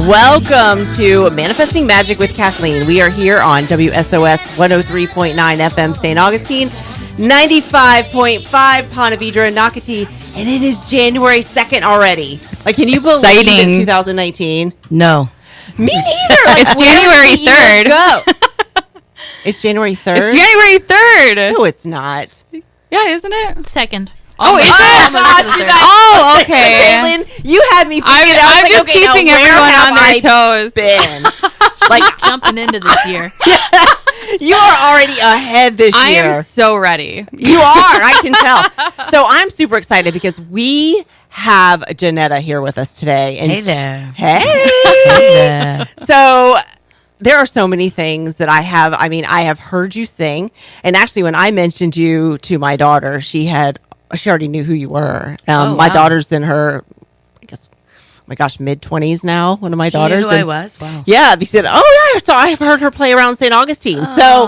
Welcome to Manifesting Magic with Cathlene. We are here on WSOS 103.9 FM St. Augustine, 95.5 Ponte Vedra and Nocatee, and it is January 2nd already. Like, can you believe it's 2019? No. Me neither. Like, it's January 3rd. It's January 3rd? It's January 3rd. No, it's not. Yeah, isn't it? 2nd. Oh, is it? Oh, okay. Caitlin, you had me thinking. I'm just keeping everyone on their toes. Like jumping into this year. You are already ahead this year. I am so ready. You are. I can tell. So I'm super excited because we have Jeanetta here with us today. And hey there. Hey there. So there are so many things that I have heard you sing. And actually, when I mentioned you to my daughter, she already knew who you were. My daughter's in her, I guess, mid-20s now. One of my daughters. Knew who I was? Wow. Yeah. She said, oh, yeah. So I've heard her play around St. Augustine. Aww. So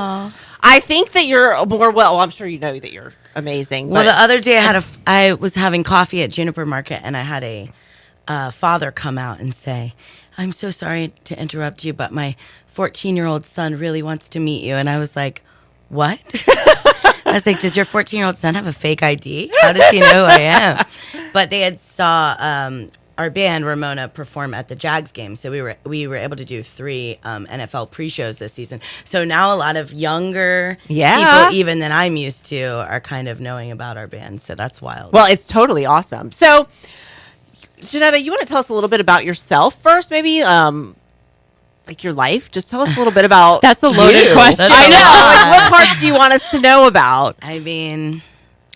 I think that you're more, I'm sure you know that you're amazing. Well, the other day I was having coffee at Juniper Market, and I had a father come out and say, I'm so sorry to interrupt you, but my 14-year-old son really wants to meet you. And I was like, what? I was like, does your 14-year-old son have a fake ID? How does he know who I am? But they had saw our band, Ramona, perform at the Jags game. So we were able to do 3 NFL pre-shows this season. So now a lot of younger people, even than I'm used to, are kind of knowing about our band. So that's wild. Well, it's totally awesome. So, Jeanetta, you want to tell us a little bit about yourself first, maybe? Like your life? Just tell us a little bit about That's a loaded question. I know. Like, what parts do you want us to know about? I mean,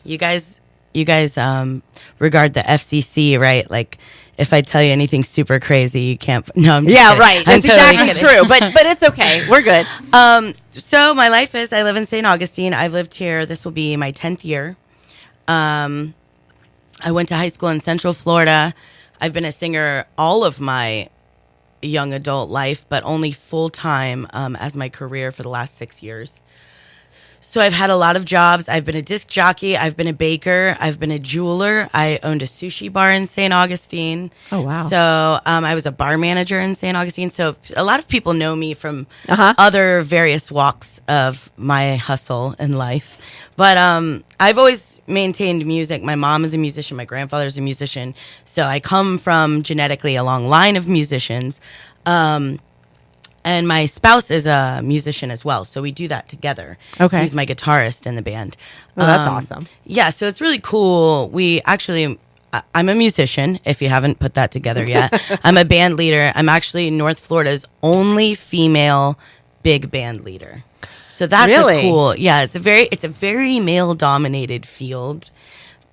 you guys regard the FCC, right? Like, if I tell you anything super crazy, you can't. No, I'm just kidding. Right. That's exactly true. But it's okay. We're good. So my life is, I live in St. Augustine. I've lived here. This will be my 10th year. I went to high school in Central Florida. I've been a singer all of my young adult life, but only full-time as my career for the last 6 years. So I've had a lot of jobs. I've been a disc jockey. I've been a baker. I've been a jeweler. I owned a sushi bar in St. Augustine. Oh, wow. So I was a bar manager in St. Augustine. So a lot of people know me from other various walks of my hustle in life. But I've always maintained music. My mom is a musician. My grandfather's a musician. So I come from genetically a long line of musicians. And my spouse is a musician as well. So we do that together. Okay. He's my guitarist in the band. Oh, that's awesome. Yeah, so it's really cool. I'm a musician, if you haven't put that together yet. I'm a band leader. I'm actually North Florida's only female big band leader. So that's really cool. Yeah, it's a very male-dominated field.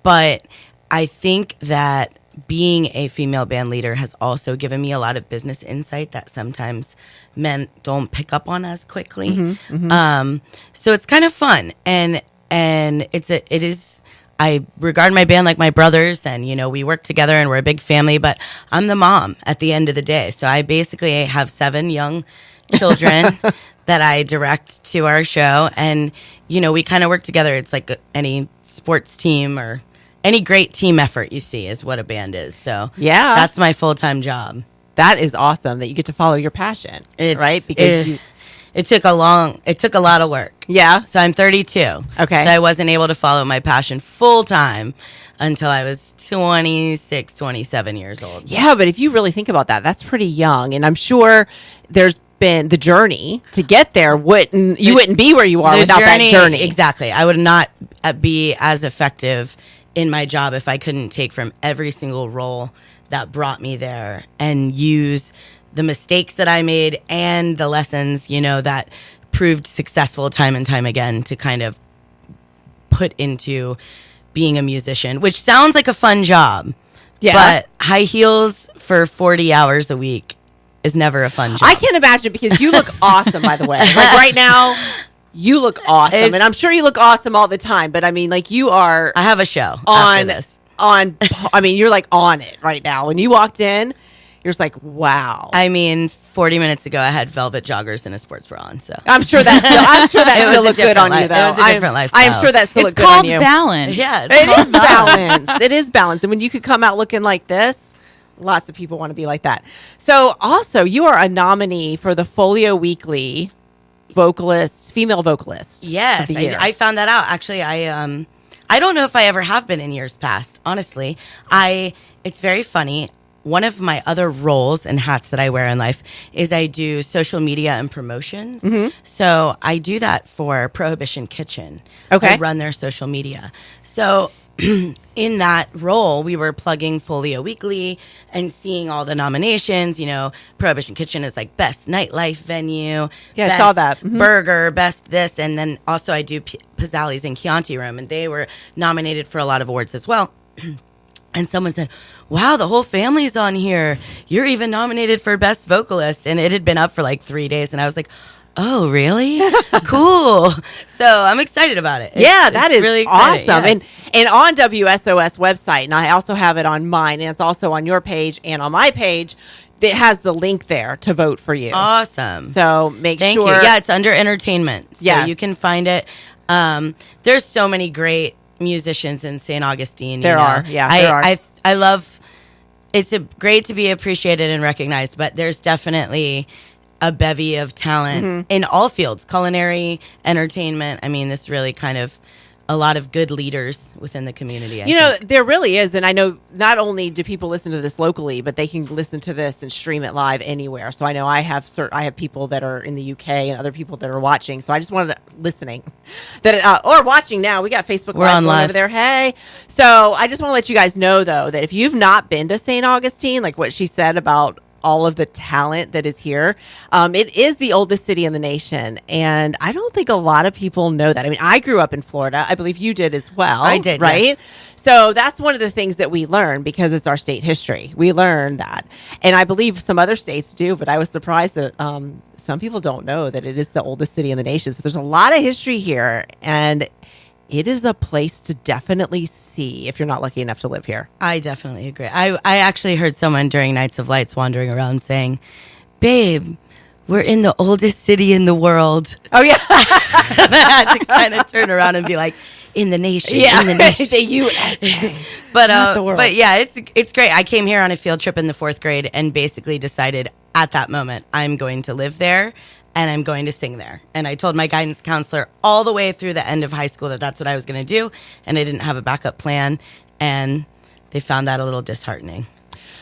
But I think that being a female band leader has also given me a lot of business insight that sometimes men don't pick up on as quickly. Mm-hmm, mm-hmm. So it's kind of fun, and it is. I regard my band like my brothers, and we work together, and we're a big family. But I'm the mom at the end of the day, so I basically have 7 young children that I direct to our show, and we kind of work together. It's like any sports team or any great team effort you see is what a band is. So yeah, that's my full-time job. That is awesome that you get to follow your passion, right? Because it took a lot of work. Yeah. So I'm 32. Okay. So I wasn't able to follow my passion full-time until I was 26, 27 years old. Yeah, but if you really think about that, that's pretty young. And I'm sure there's been the journey to get there. You wouldn't be where you are without that journey. Exactly. I would not be as effective in my job if I couldn't take from every single role that brought me there and use the mistakes that I made and the lessons, that proved successful time and time again to kind of put into being a musician, which sounds like a fun job. Yeah. But high heels for 40 hours a week is never a fun job. I can't imagine, because you look awesome, by the way. Like right now, you look awesome. And I'm sure you look awesome all the time, but I mean, like, you are I have a show on after this. I mean, you're like on it right now. When you walked in, you're just like, wow. I mean, 40 minutes ago, I had velvet joggers and a sports bra on. So I'm sure that still looked good on you, though. It was a different lifestyle. I'm sure that still looked It's good on called you. balance. Yeah, It is balance. It is balance. And when you could come out looking like this, lots of people want to be like that. So also, you are a nominee for the Folio Weekly female vocalist. Yes, of the year. I found that out. Actually, I don't know if I ever have been in years past. Honestly, it's very funny. One of my other roles and hats that I wear in life is I do social media and promotions. Mm-hmm. So I do that for Prohibition Kitchen. Okay. I run their social media. So in that role, we were plugging Folio Weekly and seeing all the nominations. You know, Prohibition Kitchen is like best nightlife venue. Yeah, I best saw that. Mm-hmm. burger, best this. And then also I do Pizzali's and Chianti Room, and they were nominated for a lot of awards as well. And someone said, wow, the whole family's on here. You're even nominated for best vocalist. And it had been up for like 3 days. And I was like, oh, really? Cool. So I'm excited about it. That is really exciting. awesome. Yes. And on WSOS website, and I also have it on mine, and it's also on your page and on my page, it has the link there to vote for you. Awesome. So make Thank sure. you. Yeah, it's under entertainment. So Yes. you can find it. There's so many great musicians in St. Augustine. There are. Yeah, there are. I love, it's great to be appreciated and recognized, but there's definitely a bevy of talent in all fields, culinary, entertainment. I mean, this really kind of a lot of good leaders within the community. I think. There really is. And I know not only do people listen to this locally, but they can listen to this and stream it live anywhere. So I know I have people that are in the UK and other people that are watching. So I just wanted listening or watching now. We got Facebook We're Live on going live. over there. Hey. So I just want to let you guys know, though, that if you've not been to St. Augustine, like what she said about all of the talent that is here. It is the oldest city in the nation. And I don't think a lot of people know that. I mean, I grew up in Florida. I believe you did as well. I did, right? yes. So that's one of the things that we learn because it's our state history. We learn that. And I believe some other states do, but I was surprised that some people don't know that it is the oldest city in the nation. So there's a lot of history here. And it is a place to definitely see if you're not lucky enough to live here. I definitely agree. I actually heard someone during Nights of Lights wandering around saying, babe, we're in the oldest city in the world. Oh, yeah. I had to kind of turn around and be like, in the nation, in the nation. The U.S. But the world. but yeah, it's great. I came here on a field trip in the 4th grade and basically decided at that moment I'm going to live there and I'm going to sing there. And I told my guidance counselor all the way through the end of high school that that's what I was going to do, and I didn't have a backup plan, and they found that a little disheartening.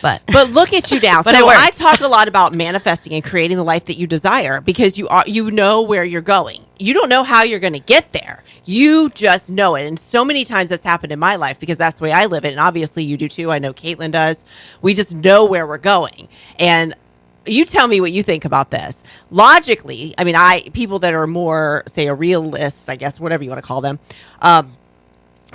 But look at you now. But So it worked. I talk a lot about manifesting and creating the life that you desire because you know where you're going. You don't know how you're going to get there. You just know it. And so many times that's happened in my life because that's the way I live it. And obviously you do too. I know Caitlin does. We just know where we're going. And you tell me what you think about this. Logically, I mean, people that are more, say, a realist, I guess, whatever you want to call them,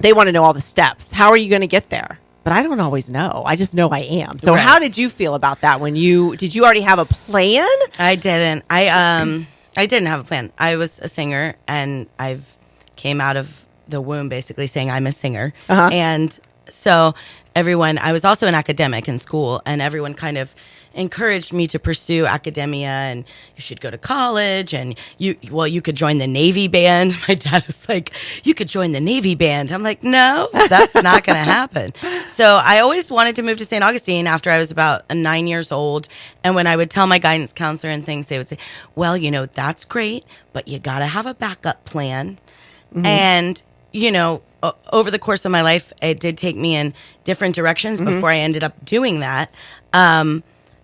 they want to know all the steps. How are you going to get there? But I don't always know. I just know I am. So Right. how did you feel about that did you already have a plan? I didn't. I didn't have a plan. I was a singer, and I've came out of the womb basically saying I'm a singer. Uh-huh. And so I was also an academic in school, and everyone kind of encouraged me to pursue academia, and you should go to college, and you could join the Navy band. My dad was like, you could join the Navy band. I'm like, no, that's not going to happen. So I always wanted to move to St. Augustine after I was about 9 years old. And when I would tell my guidance counselor and things, they would say, well, that's great, but you got to have a backup plan. Mm-hmm. And, over the course of my life, it did take me in different directions before I ended up doing that.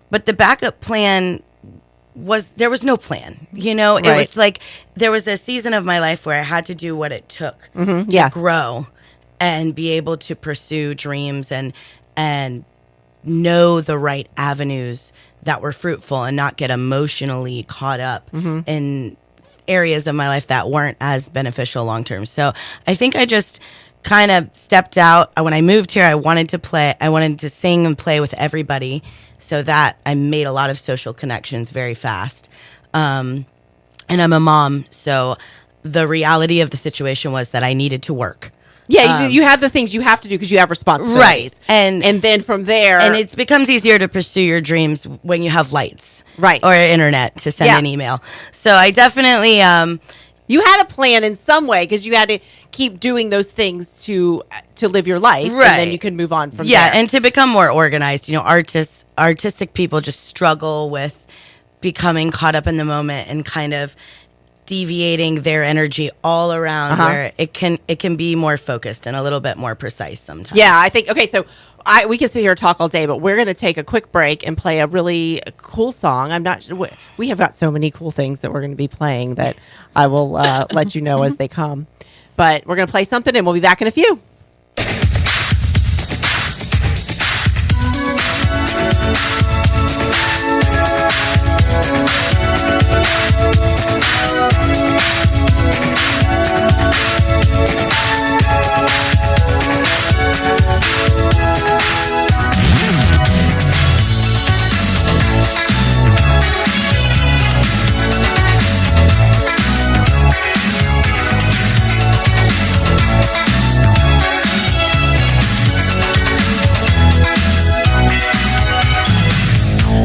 But the backup plan there was no plan, It was like there was a season of my life where I had to do what it took to grow and be able to pursue dreams and know the right avenues that were fruitful and not get emotionally caught up in areas of my life that weren't as beneficial long term. So I think I just kind of stepped out. When I moved here, I wanted to sing and play with everybody, so that I made a lot of social connections very fast. And I'm a mom, so the reality of the situation was that I needed to work. Yeah, you have the things you have to do because you have responsibilities. Right. And then from there... And it becomes easier to pursue your dreams when you have lights. Right. Or internet to send an email. So I definitely... you had a plan in some way because you had to keep doing those things to live your life. Right. And then you can move on from there. Yeah, and to become more organized. Artistic people just struggle with becoming caught up in the moment and kind of deviating their energy all around where it can be more focused and a little bit more precise sometimes. Yeah, I think, okay, so we can sit here and talk all day, but we're going to take a quick break and play a really cool song. I'm not sure, we have got so many cool things that we're going to be playing that I will let you know as they come. But we're going to play something and we'll be back in a few.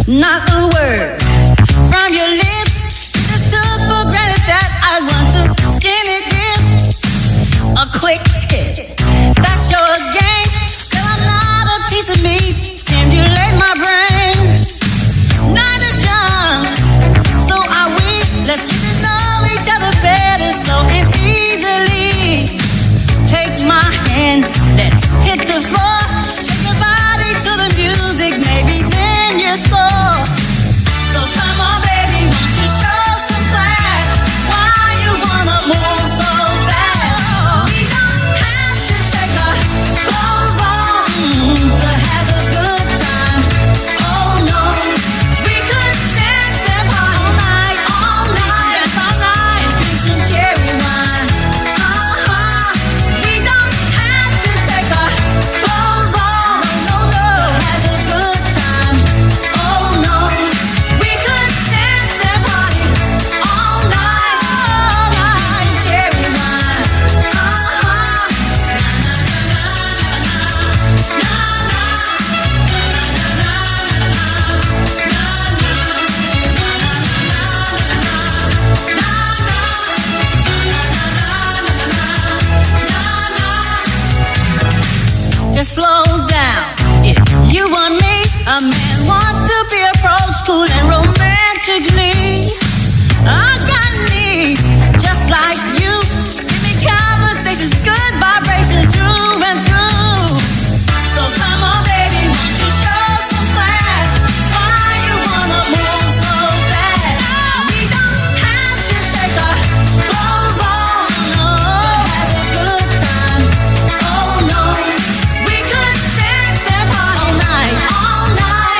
Not a word from your lips. Just took for granted that I want to skinny dip. A quick hit. That's your game. Girl, I'm not a piece of meat. Stimulate my brain. Not as young, so are we. Let's get to know each other better, slow and easily. Take my hand, let's hit the floor. Shake your body to the music, maybe then you score. So come on, baby, won't you show some class? Why you wanna move so fast? We don't have to take our clothes off to have a good time. Oh no, we could dance and party all night, dance all night, drink some cherry wine. We don't have to take our clothes off, no, have a good time. Oh no, we could dance and party all night, cherry wine. Just slow down. If you want me, a man wants to be approached cool and romantically. I got needs just like you. Give me conversations, good vibrations through and through. So come on, baby, won't you show some class? Why you wanna move so fast? We don't have to take our clothes off, no. Have a good time. Oh no, we could dance and party all night,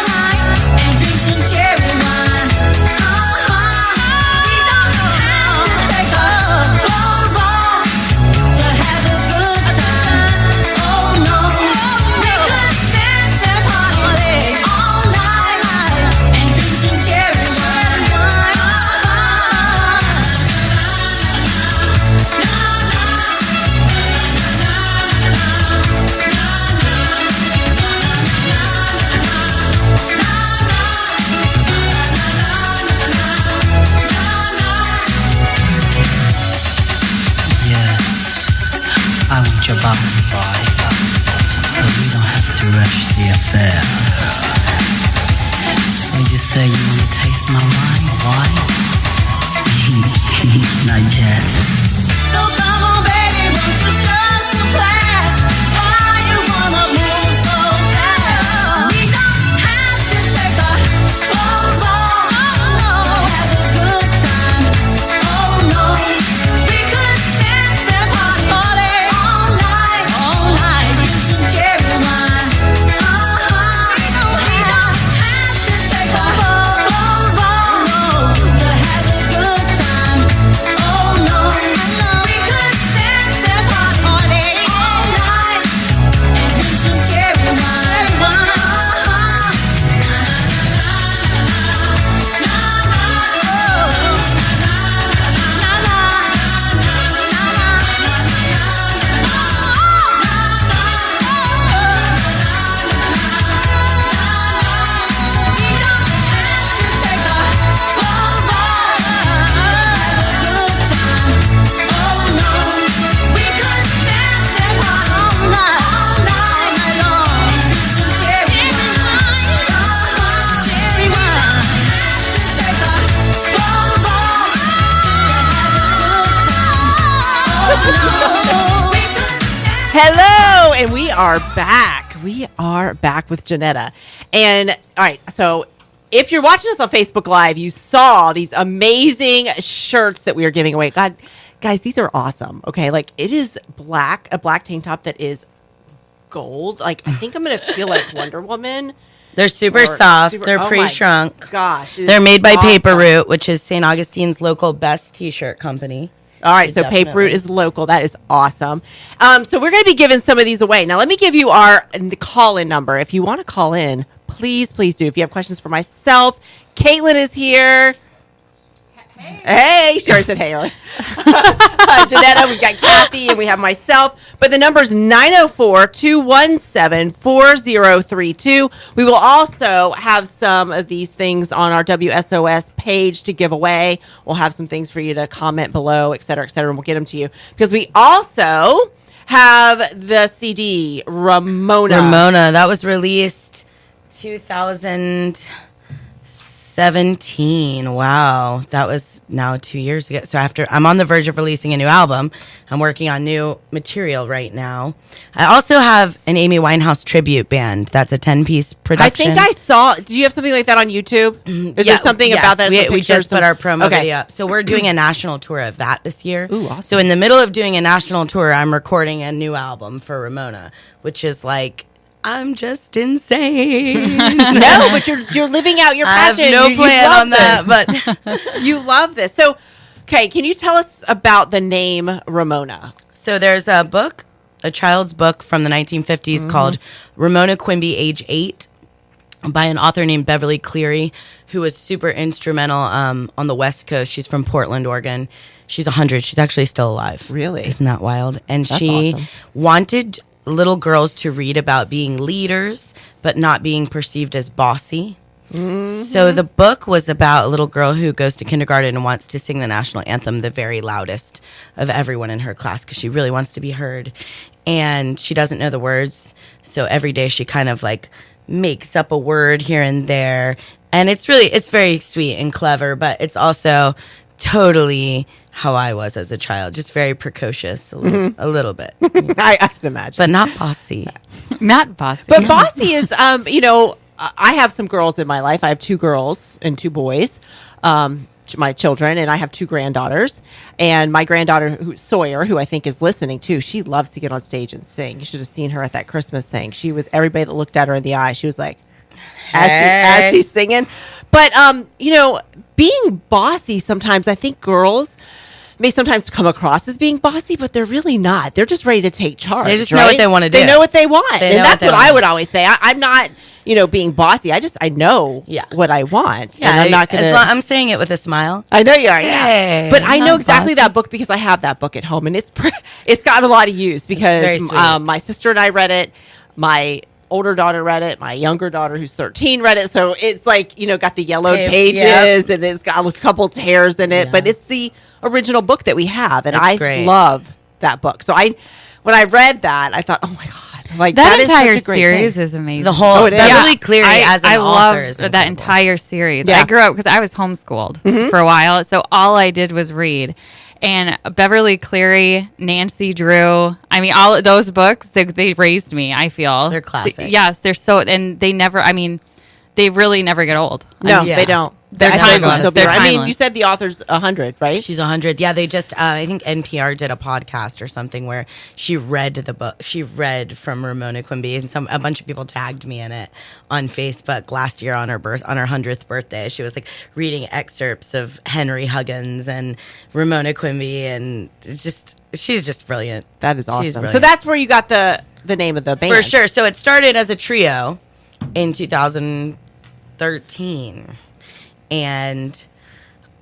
and drink some cherry wine. We don't have to take our clothes off to have a good time. Oh no, we could dance and party all night, and drink some cherry wine. Yes, I want your body, boy, but we don't have to rush the affair. So you say you wanna taste my wine, boy? Not yet. So come on, baby, won't you show some class? Why you wanna move so fast? We don't have to take our clothes off, no. Have a good time. Oh no, we could dance and party all night, drink some cherry wine. We don't have to take our clothes off, no, to have a good time. Oh no. Hello, and we are back. We are back with Jeanetta. And all right, so if you're watching us on Facebook Live, you saw these amazing shirts that we are giving away. God, guys, these are awesome. Okay, like it is black, a black tank top that is gold. Like I think I'm gonna feel like Wonder Woman. They're super soft. They're oh my pre-shrunk. Gosh, it They're is made by awesome. Paper Route, which is St. Augustine's local best t-shirt company. All right, so Paper Route is local. That is awesome. So we're going to be giving some of these away. Now, let me give you our call-in number. If you want to call in, please do. If you have questions for myself, Caitlin is here. Hey, she already said hey earlier. Jeanetta, we got Kathy, and we have myself. But the number is 904-217-4032. We will also have some of these things on our WSOS page to give away. We'll have some things for you to comment below, et cetera, and we'll get them to you. Because we also have the CD, Ramona. That was released 2017. Wow. That was now 2 years ago. So I'm on the verge of releasing a new album. I'm working on new material right now. I also have an Amy Winehouse tribute band. That's a 10-piece production. I think I saw. Do you have something like that on YouTube? Is there something about that? We just put our promo video up. So we're doing a national tour of that this year. Ooh, awesome. So in the middle of doing a national tour, I'm recording a new album for Ramona, which is like, I'm just insane. No, but you're living out your passion. I have no You plan love on that, but you love this. So, okay, can you tell us about the name Ramona? So there's a book, a child's book from the 1950s called Ramona Quimby, Age 8, by an author named Beverly Cleary, who was super instrumental on the West Coast. She's from Portland, Oregon. She's 100. She's actually still alive. Really? Isn't that wild? And That's she awesome. wanted little girls to read about being leaders, but not being perceived as bossy. So the book was about a little girl who goes to kindergarten and wants to sing the national anthem the very loudest of everyone in her class because she really wants to be heard. And she doesn't know the words. So every day she kind of like makes up a word here and there. And it's very sweet and clever, but it's also totally how I was as a child, just very precocious, a little bit, I can imagine, but not bossy. Not bossy. But bossy is, I have some girls in my life. I have 2 girls and 2 boys, my children, and I have 2 granddaughters. And my granddaughter, Sawyer, who I think is listening too, she loves to get on stage and sing. You should have seen her at that Christmas thing. She was, everybody that looked at her in the eye, she was like, as she's singing. But, being bossy sometimes, I think girls may sometimes come across as being bossy, but they're really not. They're just ready to take charge. They just know what they want to do. They know what they want. They And know that's what they what I want. would always say. I'm not, being bossy. I know what I want. Yeah, and I'm not going to. I'm saying it with a smile. I know you are, yeah. Hey, but I know I'm exactly bossy. that book because I have that book at home, and it's got a lot of use very because sweet. my sister and I read it. My older daughter read it. My younger daughter, who's 13, read it. So it's like, got the yellowed pages and it's got a couple tears in it, but it's the original book that we have, and I love that book. So when I read that, I thought, oh my god, like that is entire such a great series thing. is amazing. The whole Beverly Cleary as an I author is love that entire series. Yeah. I grew up because I was homeschooled for a while, so all I did was read. And Beverly Cleary, Nancy Drew, I mean, all of those books, they raised me, I feel. They're classic. Yes, they're so, and they never, they really never get old. No, they don't. They're I think timeless. they'll be They're right. I mean, timeless. you said the author's 100, right? She's 100. Yeah, they just, I think NPR did a podcast or something where she read the book. She read from Ramona Quimby, and a bunch of people tagged me in it on Facebook last year on her 100th birthday. She was like reading excerpts of Henry Huggins and Ramona Quimby, and she's just brilliant. That is She's awesome. brilliant. So that's where you got the name of the band. For sure. So it started as a trio in 2013. And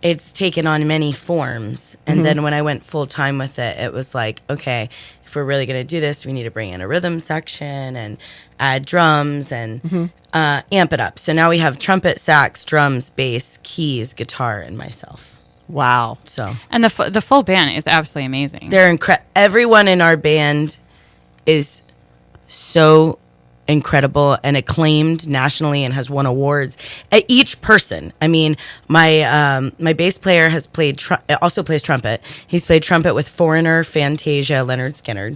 it's taken on many forms. And then when I went full time with it, it was like, okay, if we're really going to do this, we need to bring in a rhythm section and add drums and amp it up. So now we have trumpet, sax, drums, bass, keys, guitar, and myself. Wow. So And the full band is absolutely amazing. they're everyone in our band is so incredible and acclaimed nationally and has won awards. Each person, I mean, my bass player has also plays trumpet. He's played trumpet with Foreigner, Fantasia, Leonard Skinner.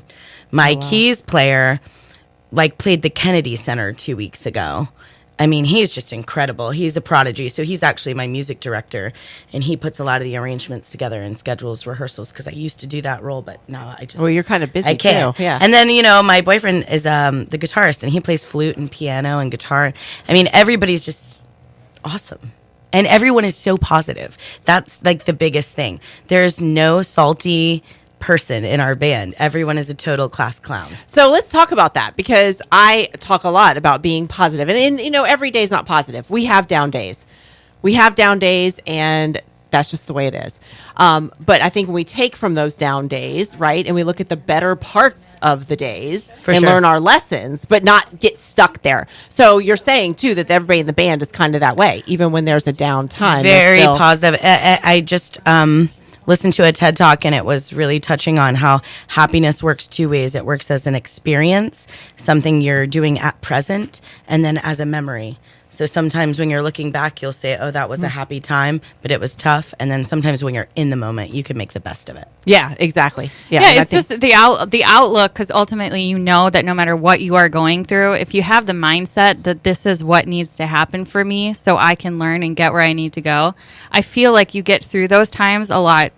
My keys player played the Kennedy Center 2 weeks ago. I mean, he's just incredible. He's a prodigy. So he's actually my music director, and he puts a lot of the arrangements together and schedules rehearsals, because I used to do that role, but now I just... Well, you're kind of busy, I can't. too. Yeah. And then, my boyfriend is the guitarist, and he plays flute and piano and guitar. I mean, everybody's just awesome. And everyone is so positive. That's, the biggest thing. There's no salty person in our band. Everyone is a total class clown. So let's talk about that, because I talk a lot about being positive, and every day is not positive. We have down days, and that's just the way it is. But I think when we take from those down days, right, and we look at the better parts of the days learn our lessons, but not get stuck there. So you're saying too that everybody in the band is kind of that way, even when there's a down time. Very positive. I just listened to a TED Talk, and it was really touching on how happiness works two ways. It works as an experience, something you're doing at present, and then as a memory. So sometimes when you're looking back, you'll say, oh, that was a happy time, but it was tough. And then sometimes when you're in the moment, you can make the best of it. Yeah, exactly. Yeah, it's just the outlook, because ultimately you know that no matter what you are going through, if you have the mindset that this is what needs to happen for me so I can learn and get where I need to go, I feel like you get through those times a lot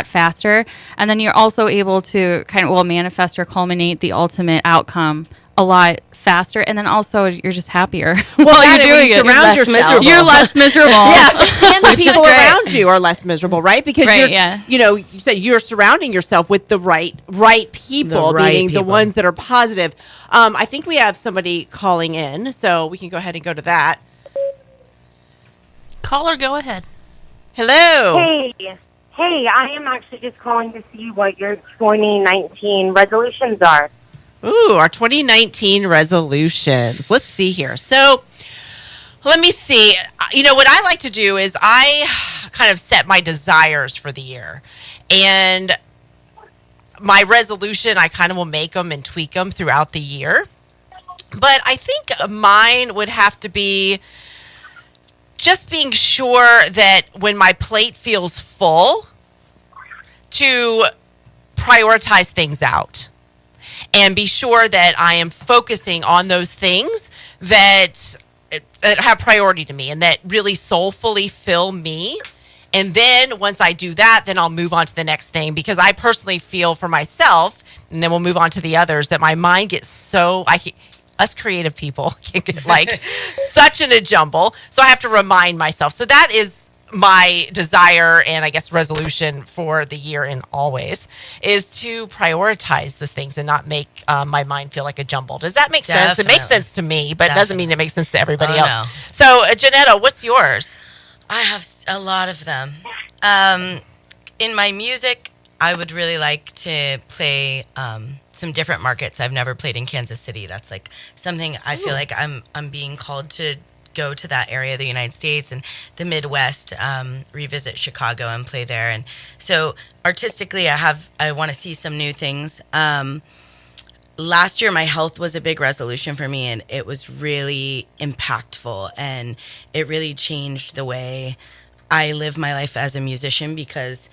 faster. And then you're also able to kind of manifest or culminate the ultimate outcome a lot faster, and then also you're just happier. Well, you're doing it. You're less miserable. Yeah, and the people around you are less miserable, right? Because you said you're surrounding yourself with the right people, meaning the ones that are positive. I think we have somebody calling in, so we can go ahead and go to that. Caller, go ahead. Hello. Hey, I am actually just calling to see what your 2019 resolutions are. Ooh, our 2019 resolutions. Let's see here. So let me see. What I like to do is I kind of set my desires for the year. And my resolution, I kind of will make them and tweak them throughout the year. But I think mine would have to be just being sure that when my plate feels full, to prioritize things out. And be sure that I am focusing on those things that have priority to me and that really soulfully fill me. And then once I do that, then I'll move on to the next thing, because I personally feel for myself, and then we'll move on to the others, that my mind gets us creative people can get such in a jumble. So I have to remind myself. So that is my desire, and I guess resolution for the year and always, is to prioritize the things and not make my mind feel like a jumble. Does that make sense? It makes sense to me, but it doesn't mean it makes sense to everybody else. No. So, Jeanetta, what's yours? I have a lot of them. In my music, I would really like to play some different markets. I've never played in Kansas City. That's something I feel like I'm being called to go to that area of the United States and the Midwest, revisit Chicago and play there. And so artistically, I want to see some new things. Last year, my health was a big resolution for me, and it was really impactful, and it really changed the way I live my life as a musician, because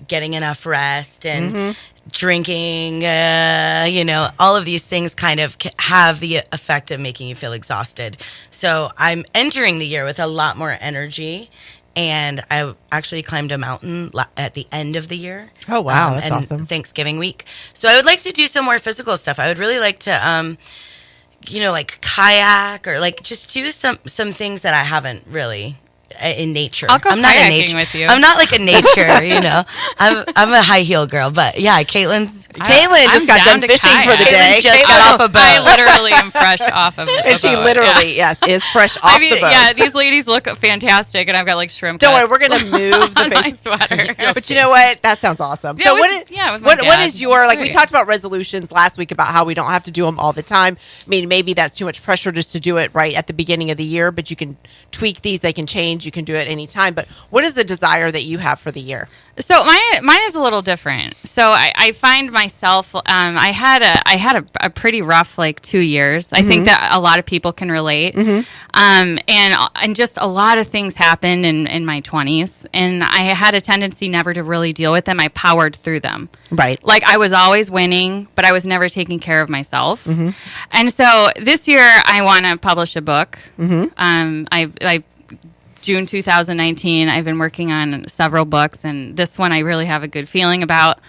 getting enough rest and drinking, all of these things kind of have the effect of making you feel exhausted. So I'm entering the year with a lot more energy, and I actually climbed a mountain at the end of the year. Oh, wow. That's awesome. Thanksgiving week. So I would like to do some more physical stuff. I would really like to, kayak, or just do some things that I haven't really in nature. I'll go kayaking with you. I'm not like a nature, I'm a high heel girl, but yeah, Caitlin just got done fishing for the day. Caitlin just got off a boat. I literally am fresh off of a boat. And she literally, is fresh off the boat. Yeah, these ladies look fantastic, and I've got shrimp. Don't worry, we're gonna move the my sweater. But you know what? That sounds awesome. Yeah, so what is your we talked about resolutions last week about how we don't have to do them all the time. I mean, maybe that's too much pressure just to do it right at the beginning of the year, but you can tweak these. They can change means you can do it anytime. But what is the desire that you have for the year? So mine is a little different. So I find myself, I had a pretty rough 2 years. I think that a lot of people can relate. And just a lot of things happened in my 20s, and I had a tendency never to really deal with them. I powered through them. Right. I was always winning, but I was never taking care of myself. And so this year I want to publish a book. I June 2019, I've been working on several books, and this one I really have a good feeling about.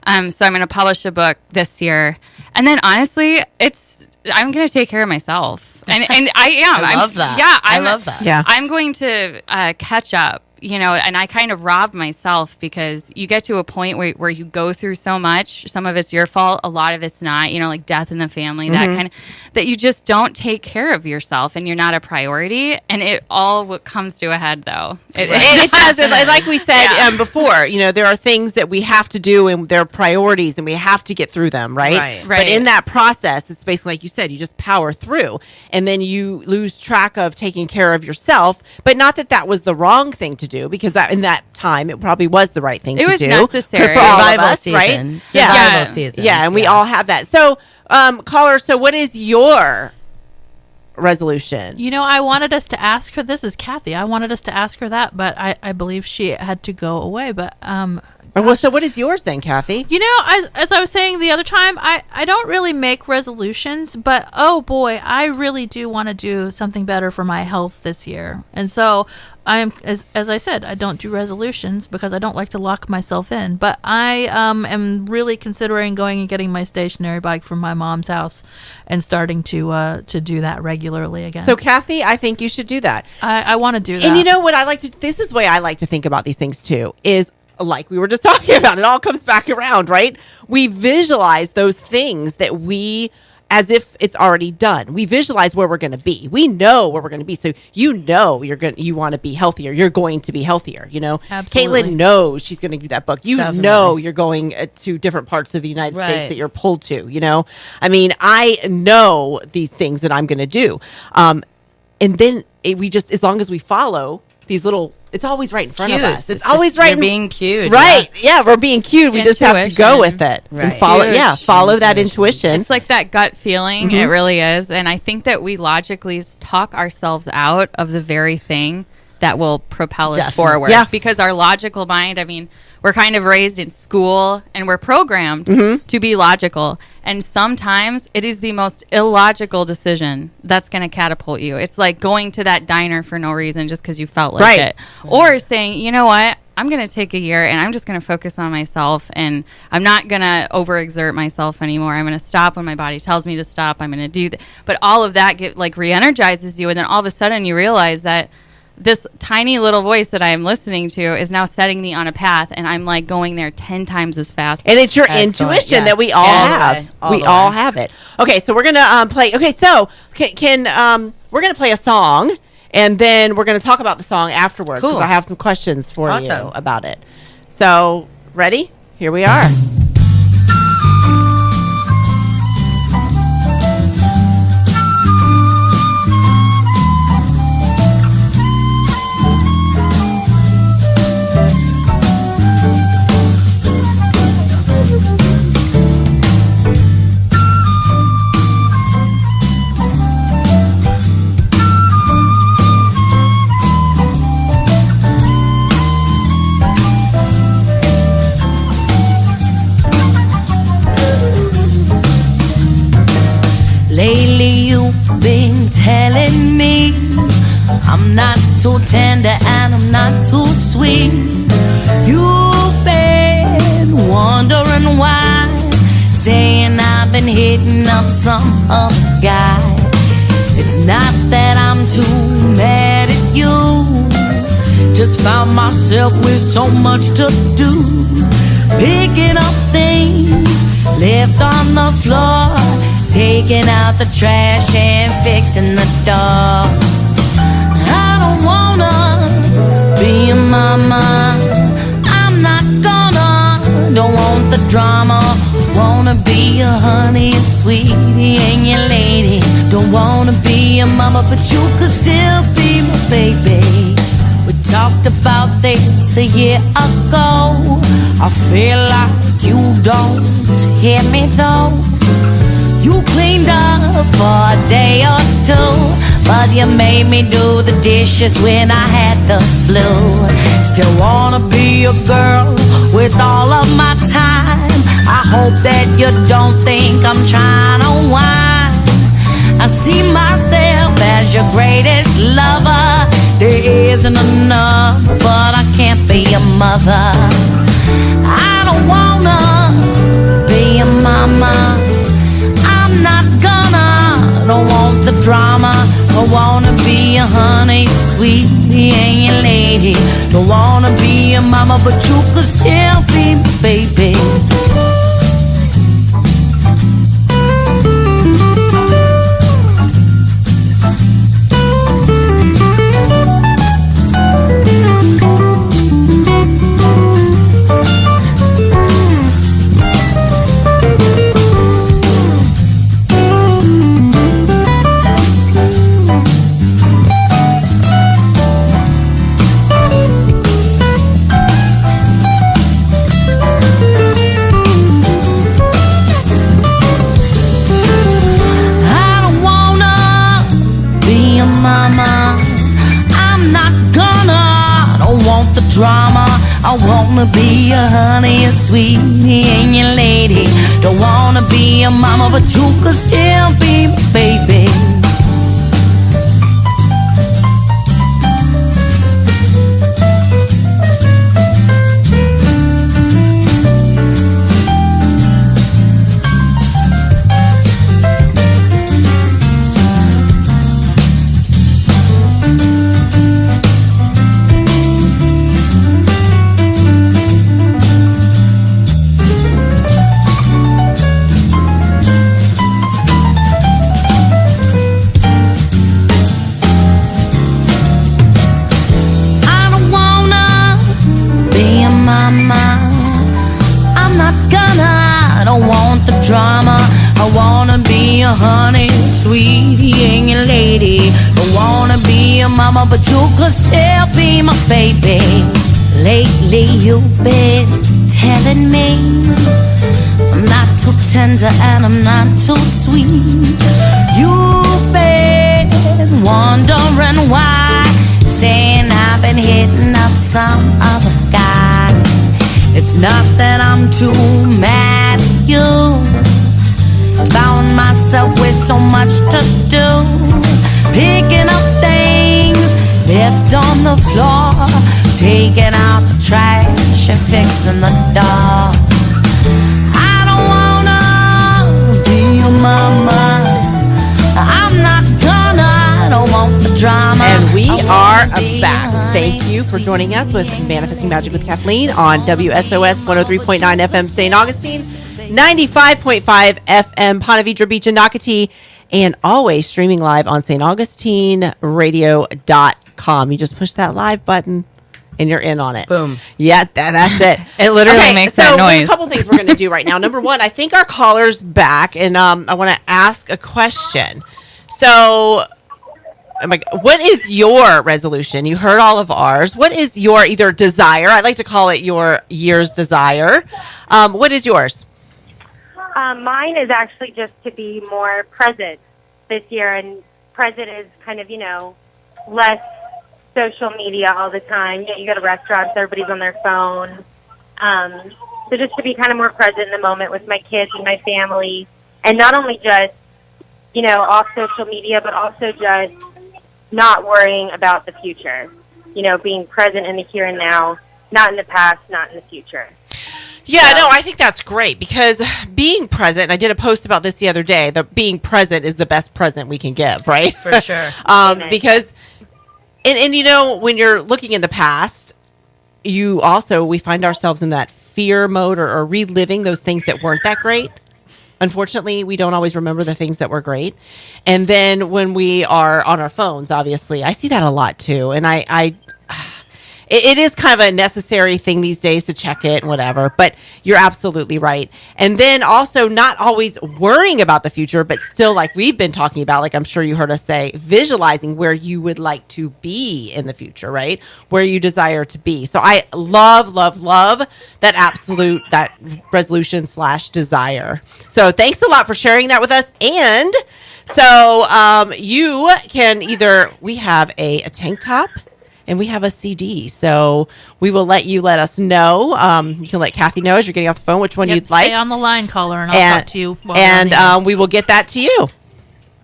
So I'm going to publish a book this year. And then honestly, I'm going to take care of myself. And I am. I love that. Yeah. I love that. Yeah. I'm going to catch up. And I kind of robbed myself because you get to a point where you go through so much. Some of it's your fault. A lot of it's not, like death in the family, that kind of, that you just don't take care of yourself and you're not a priority. And it all comes to a head though. It does. And like we said before, there are things that we have to do and they're priorities and we have to get through them. Right. But in that process, it's basically like you said, you just power through and then you lose track of taking care of yourself. But not that was the wrong thing to do, because that in that time it probably was the right thing to do. It was necessary. For all of Survival us, season. right? Survival season. Yeah, and we all have that. So, caller, so what is your resolution? I wanted us to ask her. This is Kathy. I wanted us to ask her that, but I believe she had to go away. But well, so what is yours then, Kathy? As I was saying the other time, I don't really make resolutions, but oh boy, I really do want to do something better for my health this year. And so I'm, as I said, I don't do resolutions because I don't like to lock myself in. But I am really considering going and getting my stationary bike from my mom's house and starting to do that regularly again. So, Kathy, I think you should do that. I want to do that. And you know what I like to? This is the way I like to think about these things too. Is like we were just talking about, it all comes back around, right? We visualize those things that as if it's already done. We visualize where we're going to be. We know where we're going to be. So you want to be healthier. You're going to be healthier. Absolutely. Caitlin knows she's going to do that book. Definitely. Know you're going to different parts of the United States that you're pulled to. I mean, I know these things that I'm going to do, and then we just, as long as we follow these little. It's always right in front of us. It's always right. You're being cued. Right. Yeah, we're being cued. We just have to go with it. Right. And follow that intuition. It's like that gut feeling. It really is. And I think that we logically talk ourselves out of the very thing that will propel us forward. Yeah. Because our logical mind, we're kind of raised in school and we're programmed to be logical. And sometimes it is the most illogical decision that's going to catapult you. It's like going to that diner for no reason just because you felt like it. Or saying, you know what? I'm going to take a year and I'm just going to focus on myself and I'm not going to overexert myself anymore. I'm going to stop when my body tells me to stop. I'm going to do that. But all of that re-energizes you. And then all of a sudden you realize that this tiny little voice that I'm listening to is now setting me on a path, and I'm going there 10 times as fast. And it's your intuition that we all have. We all have it. Okay, so we're gonna play. Okay, so can we're gonna play a song, and then we're gonna talk about the song afterwards. Cool. 'Cause I have some questions for you about it. So ready? Here we are. Lately you've been telling me I'm not too tender and I'm not too sweet. You've been wondering why, saying I've been hitting up some other guy. It's not that I'm too mad at you, just found myself with so much to do, picking up things left on the floor, taking out the trash and fixing the door. I don't wanna be a mama, I'm not gonna, don't want the drama. Wanna be a honey and sweetie and your lady. Don't wanna be a mama, but you could still be my baby. We talked about this a year ago. I feel like you don't hear me though. You cleaned up for a day or two, but you made me do the dishes when I had the flu. Still wanna be a girl with all of my time. I hope that you don't think I'm trying to whine. I see myself as your greatest lover. There isn't enough, but I can't be your mother. I don't wanna be your mama. I'm not gonna, don't want the drama. I wanna be your honey, sweetie, and your lady. Don't wanna be your mama, but you could still be my baby. Drama, I wanna be your honey, your sweetie, and your lady. Don't wanna be your mama, but you could still be my baby. Drama, I wanna be your honey, sweetie, and your lady. Don't wanna be your mama, but you could still be my baby. Lately you've been telling me I'm not too tender and I'm not too sweet. You've been wondering why, saying I've been hitting up some other guy. It's not that I'm too mad at you. Found myself with so much to do, picking up things left on the floor, taking out the trash and fixing the door. I don't wanna be your mama. I'm not gonna, I don't want the drama. And we are back. Thank you for joining us with Manifesting Magic with Cathlene on WSOS 103.9 FM St. Augustine, 95.5 FM Ponte Vedra Beach and Nocatee, and always streaming live on StAugustineradio.com. You just push that live button and you're in on it. Boom. Yeah, that's it. It literally makes that noise. A couple things we're going to do right now. Number one, I think our caller's back, and I want to ask a question. So, what is your resolution? You heard all of ours. What is your either desire? I like to call it your year's desire. What is yours? Mine is actually just to be more present this year, and present is kind of, less social media all the time. You go to restaurants, everybody's on their phone. So just to be kind of more present in the moment with my kids and my family, and not only just, off social media, but also just not worrying about the future, being present in the here and now, not in the past, not in the future. Yeah, no, I think that's great because being present, I did a post about this the other day, that being present is the best present we can give, right? For sure. Because, and when you're looking in the past, we find ourselves in that fear mode or reliving those things that weren't that great. Unfortunately, we don't always remember the things that were great. And then when we are on our phones, obviously, I see that a lot too. And it is kind of a necessary thing these days to check it and whatever, but you're absolutely right. And then also not always worrying about the future, but still, like we've been talking about, like I'm sure you heard us say, visualizing where you would like to be in the future, right? Where you desire to be. So I love that resolution / desire. So thanks a lot for sharing that with us. And so you can we have a tank top and we have a CD. So we will let us know. You can let Kathy know as you're getting off the phone which one you'd like. Stay on the line, caller, and I'll talk to you. We will get that to you.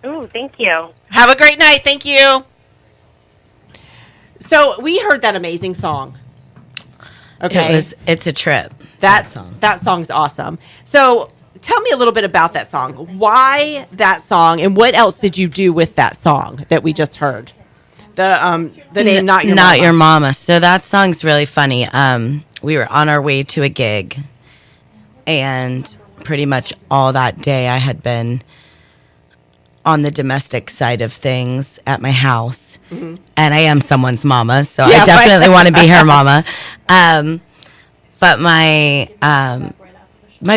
Ooh, thank you. Have a great night. Thank you. So we heard that amazing song. Okay. It's a trip. That song's awesome. So tell me a little bit about that song. Why that song, and what else did you do with that song that we just heard? The name Not Your Mama. So that song's really funny. We were on our way to a gig, and pretty much all that day I had been on the domestic side of things at my house. Mm-hmm. And I am someone's mama, so I definitely want to be her mama. But my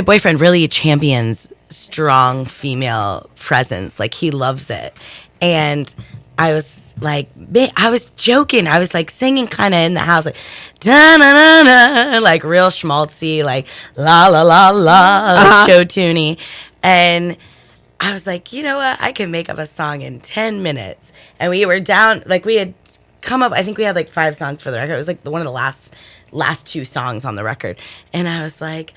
boyfriend really champions strong female presence. Like, he loves it. And I was like, I was joking. I was like singing kind of in the house, like, da-na-na-na, like real schmaltzy, like la la la la, like show tuney. And I was like, you know what? I can make up a song in 10 minutes. And we were down, like we had come up, I think we had like 5 songs for the record. It was like one of the last 2 songs on the record. And I was like,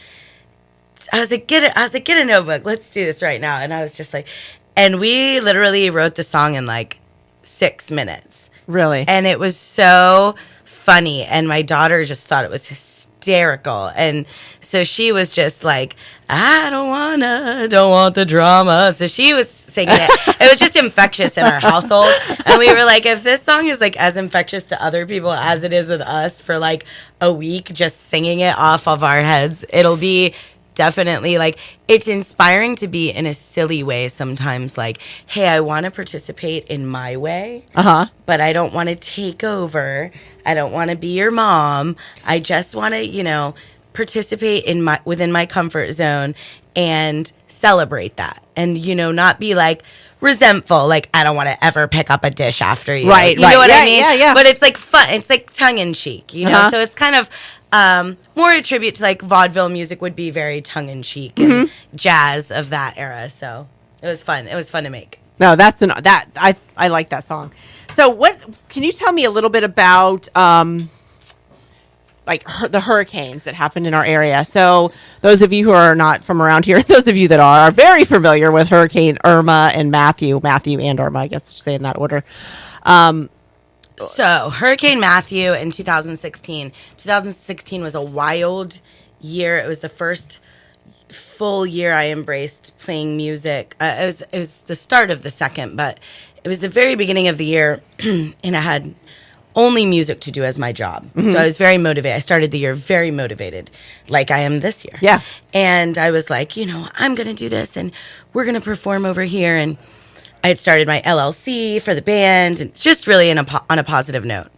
get a notebook. Let's do this right now. And I was just like, and we literally wrote the song in like 6 minutes. Really? And it was so funny. And my daughter just thought it was hysterical. And so she was just like, I don't want the drama. So she was singing it. It was just infectious in our household. And we were like, if this song is like as infectious to other people as it is with us for like a week, just singing it off of our heads, it'll be definitely like, it's inspiring to be in a silly way sometimes, like, hey, I want to participate in my way, but I don't want to take over. I don't want to be your mom. I just want to, participate within my comfort zone and celebrate that, and not be like resentful, like I don't want to ever pick up a dish after you, right? You know what I mean? Yeah. But it's like fun. It's like tongue in cheek, So it's kind of more a tribute to like vaudeville music would be very tongue in cheek and jazz of that era. So it was fun. It was fun to make. No, I like that song. So what can you tell me a little bit about the hurricanes that happened in our area? So those of you who are not from around here, those of you that are very familiar with Hurricane Irma and Matthew and Irma, I guess I should say in that order. So Hurricane Matthew in 2016. 2016 was a wild year. It was the first full year I embraced playing music. It was the start of the second, but it was the very beginning of the year, and I had only music to do as my job. Mm-hmm. So I was very motivated. I started the year very motivated, like I am this year. Yeah. And I was like, I'm going to do this, and we're going to perform over here. And I had started my LLC for the band, and just really on a positive note.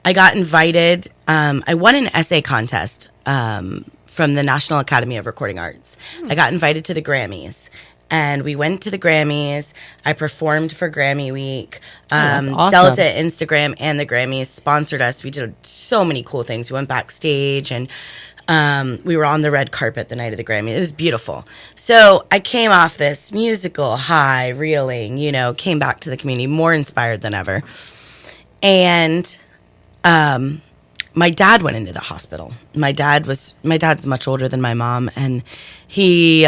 I got invited. I won an essay contest from the National Academy of Recording Arts. I got invited to the Grammys. And we went to the Grammys. I performed for Grammy Week. Awesome. Delta, Instagram, and the Grammys sponsored us. We did so many cool things. We went backstage, and we were on the red carpet the night of the Grammy. It was beautiful. So I came off this musical high, reeling, came back to the community more inspired than ever. And my dad went into the hospital. My dad's much older than my mom, and he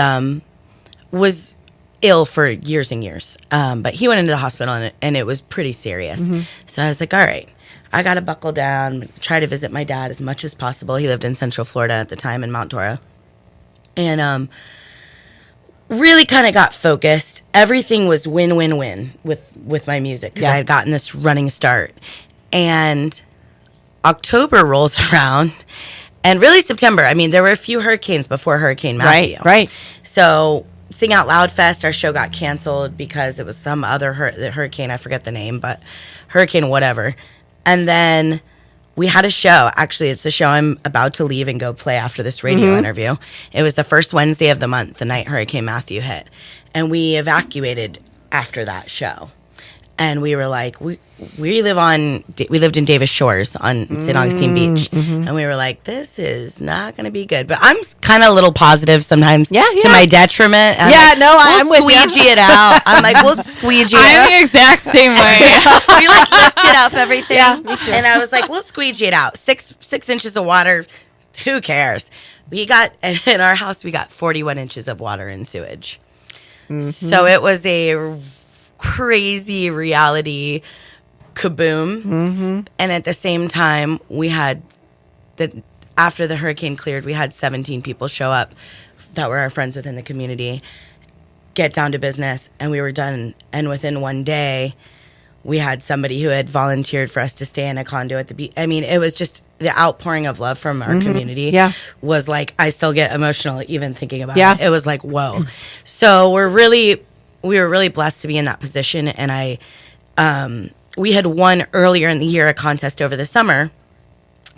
was ill for years and years. But he went into the hospital, and it was pretty serious. Mm-hmm. So I was like, all right, I got to buckle down, try to visit my dad as much as possible. He lived in Central Florida at the time in Mount Dora. And really kind of got focused. Everything was win-win-win with my music because I had gotten this running start. And October rolls around, and really September. I mean, there were a few hurricanes before Hurricane Matthew. Right. So Sing Out Loud Fest, our show got canceled because it was some other hurricane. I forget the name, but hurricane whatever. And then we had a show. Actually, it's the show I'm about to leave and go play after this radio interview. It was the first Wednesday of the month, the night Hurricane Matthew hit. And we evacuated after that show. And we were like, we lived in Davis Shores on St. Augustine Beach. And we were like, this is not going to be good. But I'm kind of a little positive sometimes to my detriment. I'm with squeegee it out. I'm like, we'll squeegee it out. I'm the exact same way. We like lifted up everything. Yeah, me too. And I was like, we'll squeegee it out. Six inches of water. Who cares? In our house, we got 41 inches of water and sewage. So it was a crazy reality kaboom. And at the same time, we had after the hurricane cleared, we had 17 people show up that were our friends within the community, get down to business, and we were done. And within one day, we had somebody who had volunteered for us to stay in a condo at the beach. I mean, it was just the outpouring of love from our community was like, I still get emotional even thinking about it. It was like, whoa. So we were really blessed to be in that position. And we had won earlier in the year a contest over the summer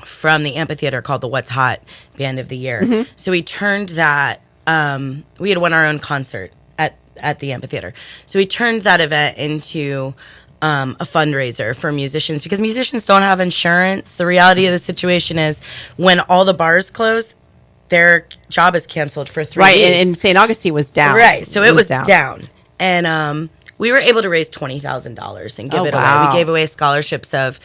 from the amphitheater called the What's Hot Band of the Year. So we turned that, we had won our own concert at the amphitheater. So we turned that event into a fundraiser for musicians, because musicians don't have insurance. The reality of the situation is when all the bars close, their job is canceled for 3 weeks. Right, and St. Augustine was down. Right, so it was down. And we were able to raise $20,000 and give it away. We gave away scholarships of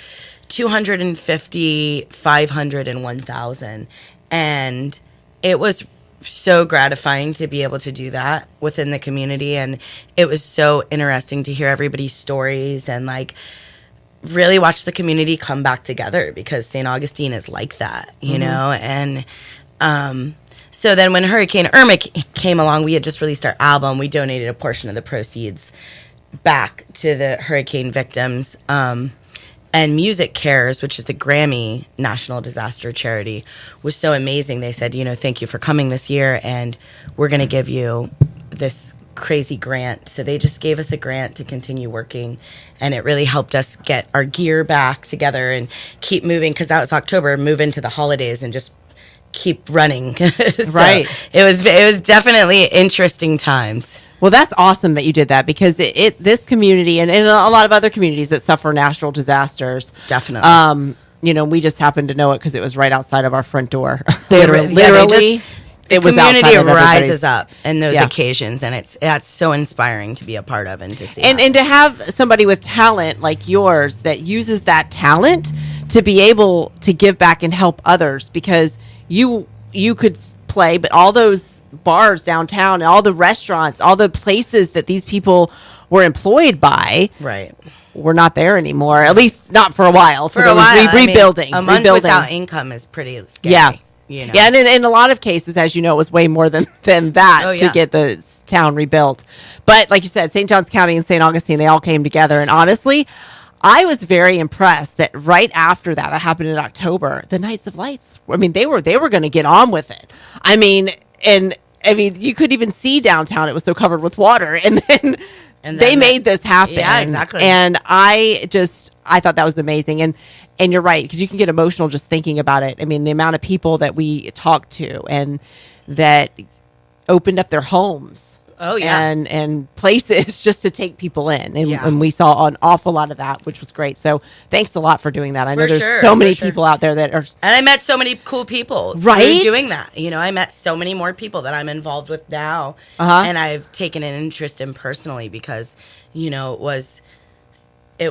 $250, $500, and $1,000. And it was so gratifying to be able to do that within the community. And it was so interesting to hear everybody's stories and like really watch the community come back together, because St. Augustine is like that, you know? And so then when Hurricane Irma came along, we had just released our album. We donated a portion of the proceeds back to the hurricane victims. And Music Cares, which is the Grammy National Disaster Charity, was so amazing. They said, thank you for coming this year, and we're going to give you this crazy grant. So they just gave us a grant to continue working, and it really helped us get our gear back together and keep moving, because that was October, move into the holidays and just keep running. Right. It was definitely interesting times. Well, that's awesome that you did that, because this community and a lot of other communities that suffer natural disasters. Definitely. We just happened to know it because it was right outside of our front door. Literally. It was community rises up in those occasions, and that's so inspiring to be a part of and to see. And to have somebody with talent like yours that uses that talent to be able to give back and help others, because you could play, but all those bars downtown and all the restaurants, all the places that these people were employed by, were not there anymore. At least not for a while. For a while, rebuilding. A month without income is pretty scary. Yeah, and in a lot of cases, as you know, it was way more than that to get the town rebuilt. But like you said, St. Johns County and St. Augustine, they all came together. And honestly, I was very impressed that right after that happened in October, the Nights of Lights, they were going to get on with it. You could even see downtown. It was so covered with water. And then they made this happen. Yeah, exactly. And I thought that was amazing. And you're right, because you can get emotional just thinking about it. The amount of people that we talked to and that opened up their homes. Oh, yeah. And places just to take people in. And we saw an awful lot of that, which was great. So thanks a lot for doing that. I know there's so many people out there that are... And I met so many cool people through doing that. I met so many more people that I'm involved with now. And I've taken an interest in personally, because, it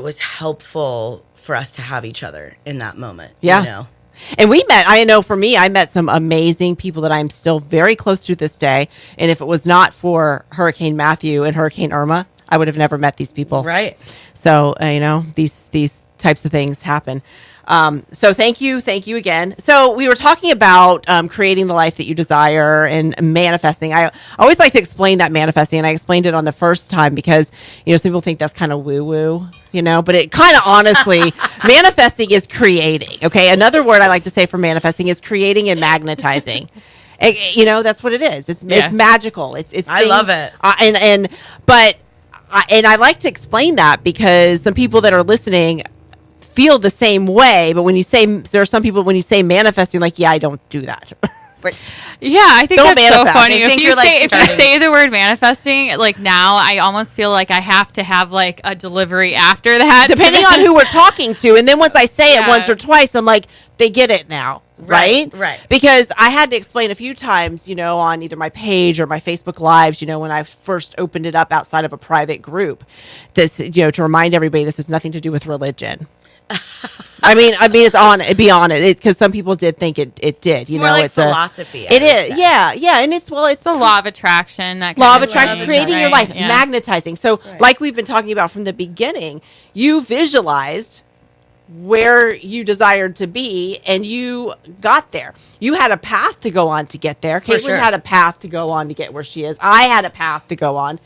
was helpful for us to have each other in that moment. Yeah. And I know for me, I met some amazing people that I'm still very close to this day. And if it was not for Hurricane Matthew and Hurricane Irma, I would have never met these people. Right. So, these types of things happen. So thank you again. So we were talking about creating the life that you desire and manifesting. I always like to explain that manifesting, and I explained it on the first time because some people think that's kind of woo woo, but it kind of honestly manifesting is creating. Okay, another word I like to say for manifesting is creating and magnetizing. That's what it is. It's magical. It's I love it. And I like to explain that because some people that are listening feel the same way. But when you say, there are some people, when you say manifesting, like, yeah, I don't do that. Like, Yeah, I think Don't that's so manifest. funny. I think If you you're, like, say starting- the word manifesting, like now, I almost feel like I have to have like a delivery after that, depending on who we're talking to. And then once I say it Yeah. once or twice, I'm like, they get it now. Right? Right. Because I had to explain a few times, on either my page or my Facebook Lives, when I first opened it up outside of a private group, this, to remind everybody this has nothing to do with religion. I mean, it's beyond it, because some people did think it did. More like it's philosophy. It is, yeah, and it's the law of attraction. That law of kind attraction, thing, creating your right? life, Yeah. magnetizing. So, like we've been talking about from the beginning, you visualized where you desired to be, and you got there. You had a path to go on to get there. Caitlin sure. had a path to go on to get where she is. I had a path to go on.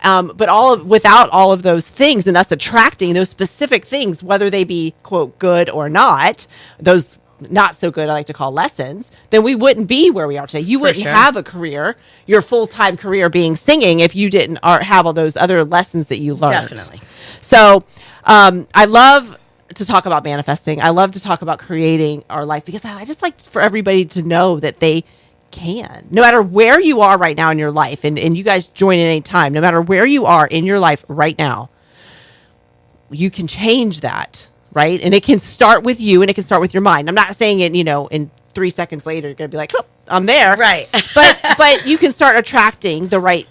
But without all of those things and us attracting those specific things, whether they be, quote, good or not, those not so good, I like to call lessons, then we wouldn't be where we are today. You wouldn't sure. have a career, your full-time career being singing, if you didn't have all those other lessons that you learned. Definitely. So I love to talk about manifesting. I love to talk about creating our life, because I just like for everybody to know that they can, no matter where you are right now in your life, and you guys join at any time, no matter where you are in your life right now, you can change that, right? And it can start with you, and it can start with your mind. I'm not saying it, in 3 seconds later you're gonna be like, oh, I'm there, Right. but you can start attracting the right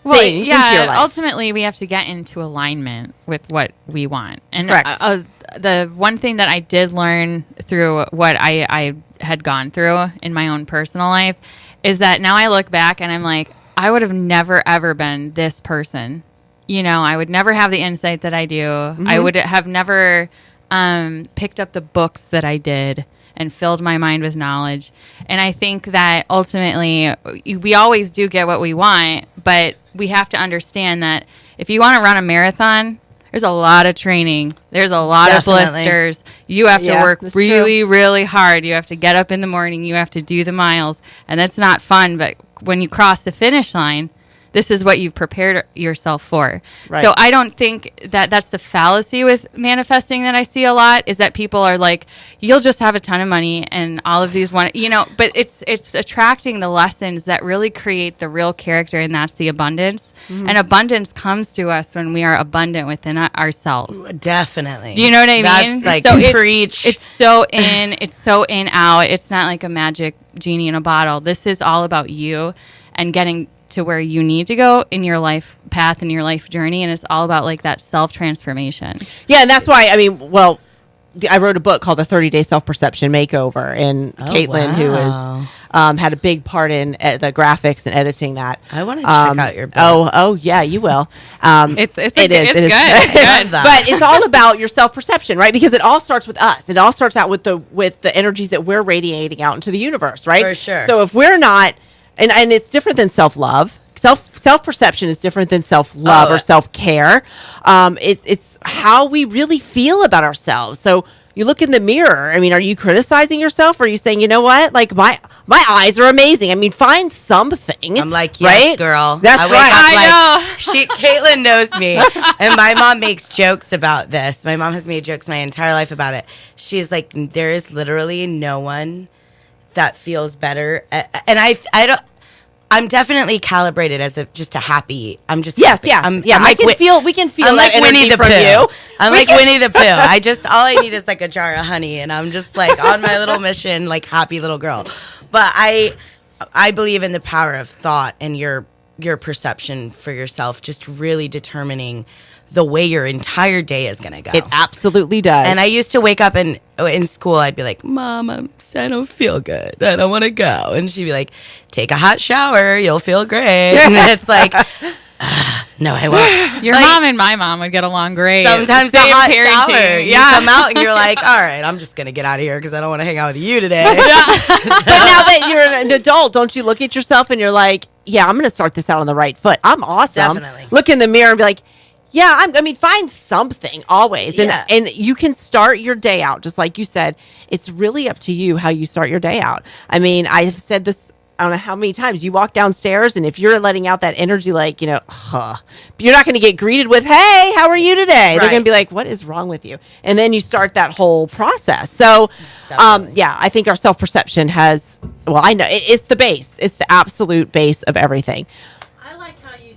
things into your life. Ultimately, we have to get into alignment with what we want. And Correct. The one thing that I did learn through what I had gone through in my own personal life is that now I look back and I'm like, I would have never, ever been this person. I would never have the insight that I do. Mm-hmm. I would have never picked up the books that I did and filled my mind with knowledge. And I think that ultimately we always do get what we want, but we have to understand that if you want to run a marathon, there's a lot of training. There's a lot Definitely. of blisters. You have to Yeah, work that's really, really hard. You have to get up in the morning. You have to do the miles. And that's not fun. But when you cross the finish line, this is what you've prepared yourself for. Right. So I don't think that that's the fallacy with manifesting that I see a lot, is that people are like, you'll just have a ton of money and all of these but it's attracting the lessons that really create the real character, and that's the abundance. Mm-hmm. And abundance comes to us when we are abundant within ourselves. Definitely. Do you know what I mean? That's like so preach. it's so in out. It's not like a magic genie in a bottle. This is all about you and getting to where you need to go in your life path and your life journey, and it's all about like that self transformation. Yeah, and that's why, I wrote a book called The 30-Day Self-Perception Makeover, and Caitlin, who is had a big part in the graphics and editing that. I want to check out your book. Oh, yeah, you will. It's good. It is. It's good. But it's all about your self-perception, right? Because it all starts with us. It all starts out with the energies that we're radiating out into the universe, right? For sure. So if we're not, and it's different than self-love. Self-perception is different than self-love or self-care. It's how we really feel about ourselves. So you look in the mirror. I mean, are you criticizing yourself? Or are you saying, you know what? Like my eyes are amazing. I mean, find something. I'm like, yes, right? girl. That's I wake right. up like, Caitlin knows me, and my mom makes jokes about this. My mom has made jokes my entire life about it. She's like, there is literally no one that feels better, and I don't. I'm definitely calibrated as just a happy. I'm just happy. Yes. I'm like we can feel I'm that like Winnie energy the from Pooh. you. I'm like Winnie the Pooh. All I need is like a jar of honey, and I'm just like on my little mission, like happy little girl. But I believe in the power of thought and your perception for yourself, just really determining the way your entire day is going to go. It absolutely does. And I used to wake up and in school, I'd be like, Mom, I don't feel good. I don't want to go. And she'd be like, take a hot shower. You'll feel great. And it's like, no, I won't. Your mom and my mom would get along great. Sometimes the Same hot parenting. shower, you come out and you're like, all right, I'm just going to get out of here because I don't want to hang out with you today. But now that you're an adult, don't you look at yourself and you're like, yeah, I'm going to start this out on the right foot. I'm awesome. Definitely. Look in the mirror and be like, yeah, find something always. Yeah. And you can start your day out, just like you said. It's really up to you how you start your day out. I mean, I've said this I don't know how many times you walk downstairs, and if you're letting out that energy, like, you're not going to get greeted with, "Hey, how are you today?" They're Right. going to be like, "What is wrong with you?" And then you start that whole process. So, yeah, I think our self-perception has, well, I know it's the base. It's the absolute base of everything. I like how you.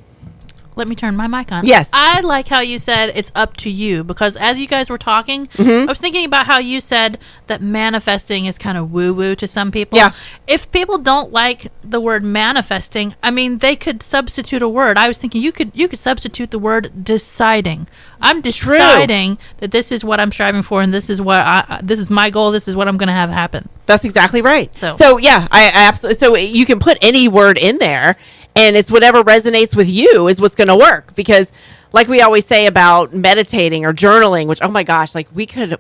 Let me turn my mic on. Yes. I like how you said it's up to you, because as you guys were talking, I was thinking about how you said that manifesting is kind of woo-woo to some people. Yeah. If people don't like the word manifesting, I mean, they could substitute a word. I was thinking you could substitute the word deciding. I'm deciding that this is what I'm striving for, and this is what this is my goal. This is what I'm going to have happen. That's exactly right. So yeah, I absolutely. So you can put any word in there, and it's whatever resonates with you is what's going to work. Because, like we always say about meditating or journaling, which, oh my gosh, like we could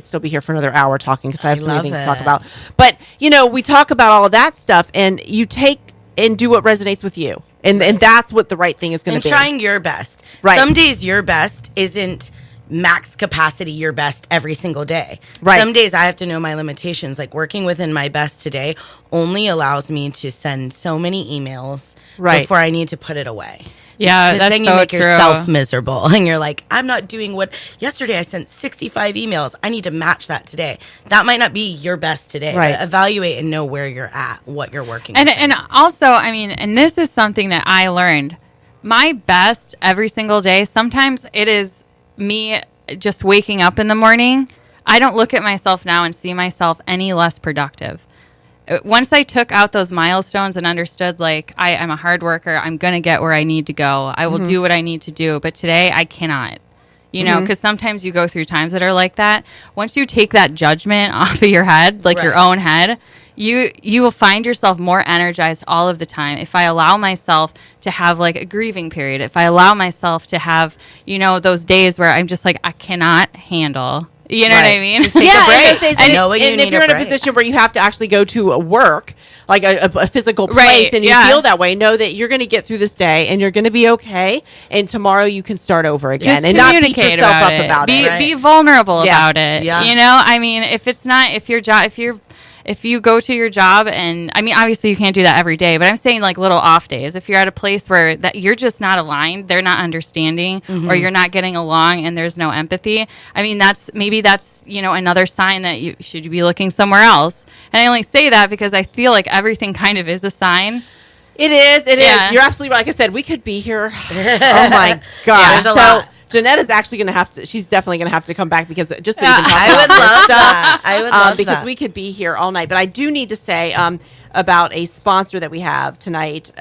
still be here for another hour talking, because I have so many things to talk about. But we talk about all of that stuff, and you take and do what resonates with you, and that's what the right thing is going to be. And trying your best. Right. Some days your best isn't max capacity your best every single day. Right. Some days I have to know my limitations. Like, working within my best today only allows me to send so many emails before I need to put it away. Yeah, Because that's then you so make true. yourself miserable, and you're like, I'm not doing what yesterday I sent 65 emails. I need to match that today. That might not be your best today. Right. But evaluate and know where you're at, what you're working And with. and also, I mean, and this is something that I learned. My best every single day, sometimes it is me just waking up in the morning. I don't look at myself now and see myself any less productive. Once I took out those milestones and understood, like, I'm a hard worker, I'm going to get where I need to go. I will do what I need to do. But today I cannot, because sometimes you go through times that are like that. Once you take that judgment off of your head, like your own head, you will find yourself more energized all of the time. If I allow myself to have like a grieving period, if I allow myself to have, those days where I'm just like, I cannot handle. You know what I mean? Just take a break. And those days, And know when you and need if you're a in a break. position where you have to actually go to a work, like a physical place, Right, and you yeah. feel that way, know that you're going to get through this day, and you're going to be okay. And tomorrow you can start over again, Just and not beat communicate yourself about up it. about be, it. Be vulnerable Yeah. about it. Yeah. I mean, if you go to your job, and I mean, obviously you can't do that every day, but I'm saying like little off days. If you're at a place where that you're just not aligned, they're not understanding, or you're not getting along, and there's no empathy. I mean, that's another sign that you should be looking somewhere else. And I only say that because I feel like everything kind of is a sign. It is. Yeah. You're absolutely right. Like I said, we could be here. Oh my gosh. there's a lot. Jeanetta's actually going to have to. She's definitely going to have to come back, because just so we can talk I about would this love stuff. that. I would love Because that. we could be here all night. But I do need to say about a sponsor that we have tonight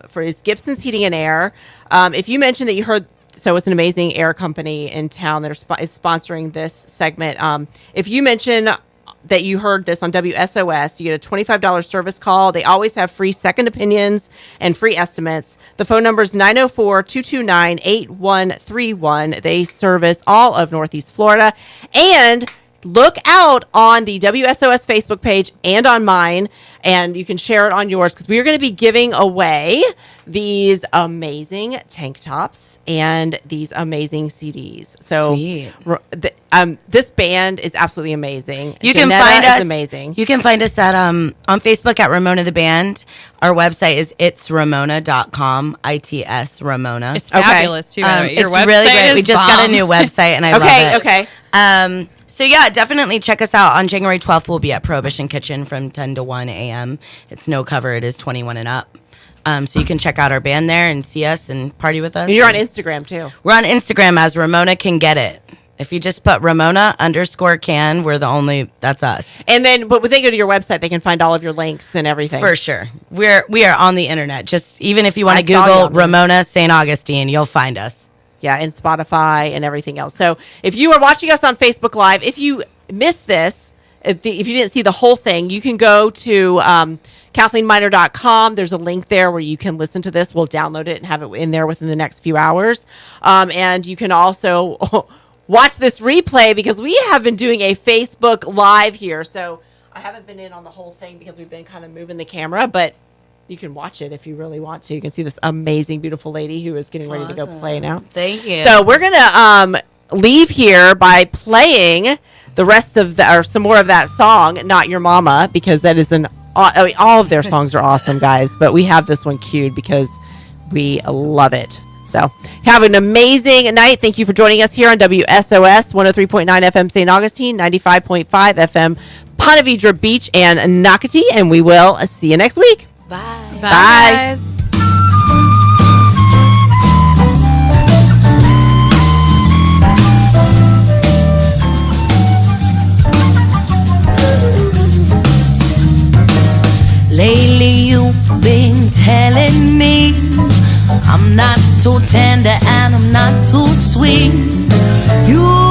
for is Gibson's Heating and Air. If you mentioned that you heard, so it's an amazing air company in town that is sponsoring this segment. If you mention that you heard this on WSOS, you get a $25 service call. They always have free second opinions and free estimates. The phone number is 904-229-8131. They service all of Northeast Florida. And look out on the WSOS Facebook page and on mine, and you can share it on yours, because we are going to be giving away these amazing tank tops and these amazing CDs. So Sweet. this band is absolutely amazing. You can Jeanetta find is us amazing. You can find us at on Facebook at Ramona the Band. Our website is itsramona.com. ITS Ramona. It's fabulous too. By the way. Your It's really website great. is We just got a bomb. new website, and I love it. Okay. So yeah, definitely check us out. On January 12th, we'll be at Prohibition Kitchen from 10 to 1 a.m. It's no cover. It is 21 and up. So you can check out our band there and see us and party with us. And you're on Instagram too. We're on Instagram as Ramona Can Get It. If you just put Ramona_can, that's us. And then, but when they go to your website, they can find all of your links and everything. For sure. We are on the internet. Just even if you want I to saw you Google on there. Ramona St. Augustine, you'll find us. Yeah, and Spotify and everything else. So if you are watching us on Facebook Live, if you missed this, if you didn't see the whole thing, you can go to KathleenMiner.com. There's a link there where you can listen to this. We'll download it and have it in there within the next few hours. And you can also watch this replay, because we have been doing a Facebook Live here. So I haven't been in on the whole thing because we've been kind of moving the camera, but you can watch it if you really want to. You can see this amazing, beautiful lady who is getting ready to go play now. Thank you. So we're going to leave here by playing the rest of or some more of that song, Not Your Mama, because that is an all of their songs are awesome, guys. But we have this one queued because we love it. So have an amazing night. Thank you for joining us here on WSOS 103.9 FM St. Augustine, 95.5 FM Ponte Vedra Beach and Nocatee. And we will see you next week. Bye. Bye, guys. Lately you've been telling me I'm not too tender and I'm not too sweet. You